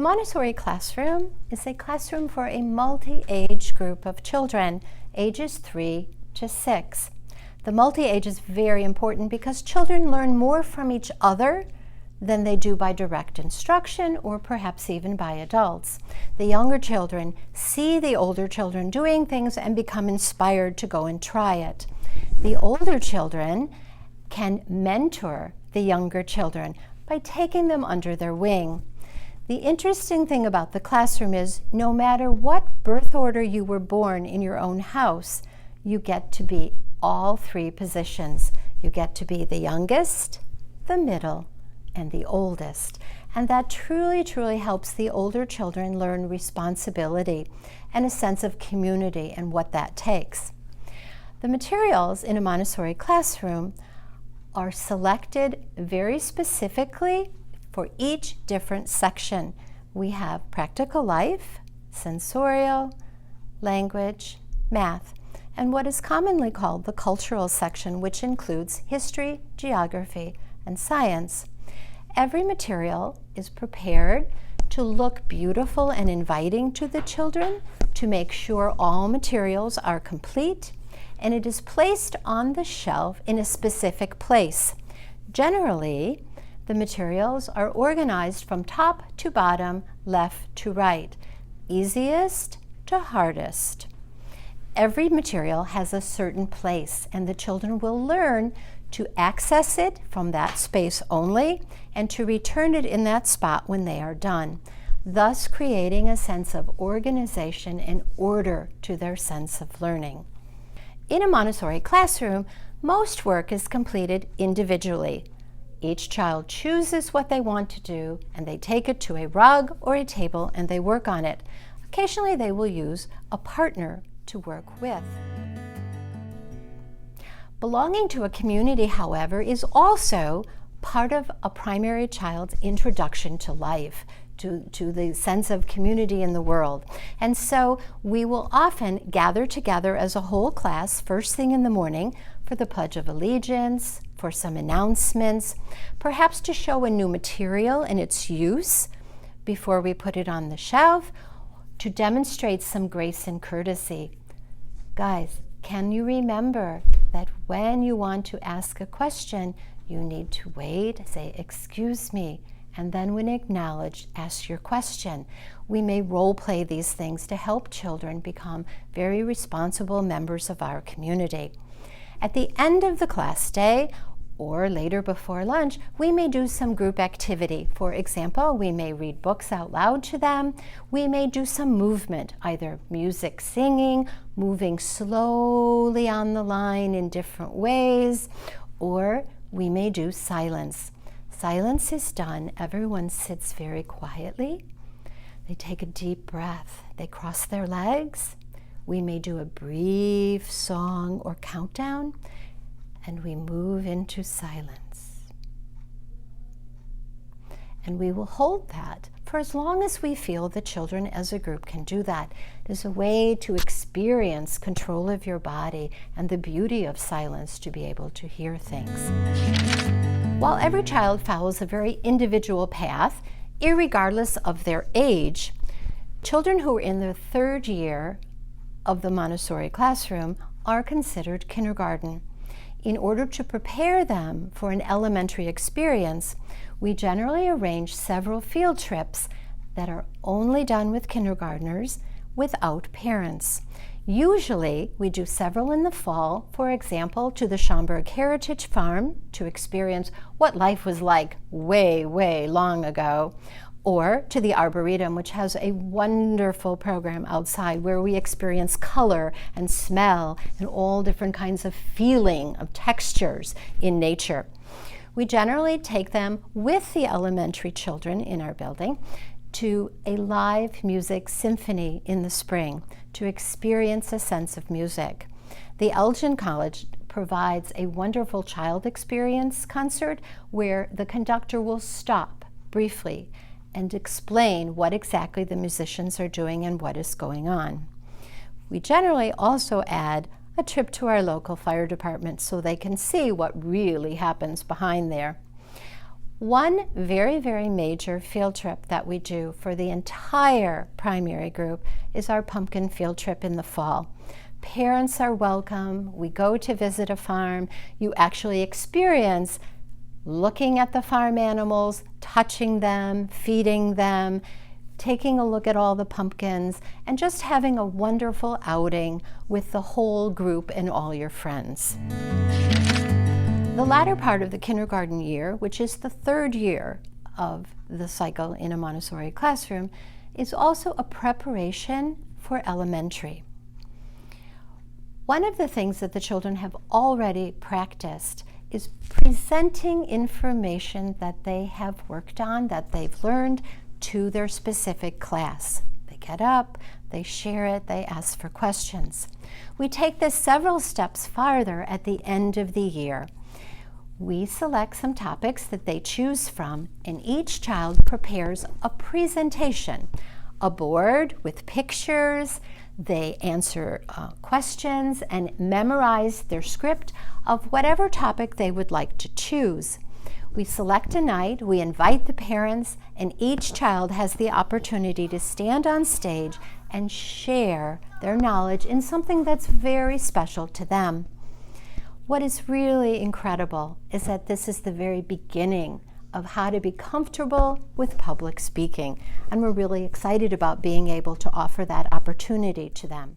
The Montessori classroom is a classroom for a multi-age group of children, ages 3 to 6. The multi-age is very important because children learn more from each other than they do by direct instruction or perhaps even by adults. The younger children see the older children doing things and become inspired to go and try it. The older children can mentor the younger children by taking them under their wing. The interesting thing about the classroom is no matter what birth order you were born in your own house, you get to be all three positions. You get to be the youngest, the middle, and the oldest. And that truly, truly helps the older children learn responsibility and a sense of community and what that takes. The materials in a Montessori classroom are selected very specifically for each different section. We have practical life, sensorial, language, math, and what is commonly called the cultural section, which includes history, geography, and science. Every material is prepared to look beautiful and inviting to the children, to make sure all materials are complete, and it is placed on the shelf in a specific place. Generally, the materials are organized from top to bottom, left to right, easiest to hardest. Every material has a certain place, and the children will learn to access it from that space only and to return it in that spot when they are done, thus creating a sense of organization and order to their sense of learning. In a Montessori classroom, most work is completed individually. Each child chooses what they want to do, and they take it to a rug or a table and they work on it. Occasionally they will use a partner to work with. Belonging to a community, however, is also part of a primary child's introduction to life, to the sense of community in the world. And so we will often gather together as a whole class first thing in the morning for the Pledge of Allegiance, for some announcements, perhaps to show a new material and its use before we put it on the shelf, to demonstrate some grace and courtesy. Guys, can you remember that when you want to ask a question, you need to wait, say, "Excuse me," and then when acknowledged, ask your question. We may role play these things to help children become very responsible members of our community. At the end of the class day, or later before lunch, we may do some group activity. For example, we may read books out loud to them. We may do some movement, either music, singing, moving slowly on the line in different ways, or we may do silence. Silence is done. Everyone sits very quietly. They take a deep breath. They cross their legs. We may do a brief song or countdown, and we move into silence. And we will hold that for as long as we feel the children as a group can do that. It is a way to experience control of your body and the beauty of silence, to be able to hear things. While every child follows a very individual path, irregardless of their age, children who are in their third year of the Montessori classroom are considered kindergarten. In order to prepare them for an elementary experience, we generally arrange several field trips that are only done with kindergartners without parents. Usually, we do several in the fall, for example, to the Schaumburg Heritage Farm to experience what life was like way, way long ago, or to the Arboretum, which has a wonderful program outside where we experience color and smell and all different kinds of feeling of textures in nature. We generally take them with the elementary children in our building to a live music symphony in the spring to experience a sense of music. The Elgin College provides a wonderful child experience concert where the conductor will stop briefly and explain what exactly the musicians are doing and what is going on. We generally also add a trip to our local fire department so they can see what really happens behind there. One very, very major field trip that we do for the entire primary group is our pumpkin field trip in the fall. Parents are welcome. We go to visit a farm. You actually experience looking at the farm animals, touching them, feeding them, taking a look at all the pumpkins, and just having a wonderful outing with the whole group and all your friends. The latter part of the kindergarten year, which is the third year of the cycle in a Montessori classroom, is also a preparation for elementary. One of the things that the children have already practiced is presenting information that they have worked on, that they've learned, to their specific class. They get up, they share it, they ask for questions. We take this several steps farther at the end of the year. We select some topics that they choose from, and each child prepares a presentation, a board with pictures. They answer questions and memorize their script of whatever topic they would like to choose. We select a night, we invite the parents, and each child has the opportunity to stand on stage and share their knowledge in something that's very special to them. What is really incredible is that this is the very beginning of how to be comfortable with public speaking, and we're really excited about being able to offer that opportunity to them.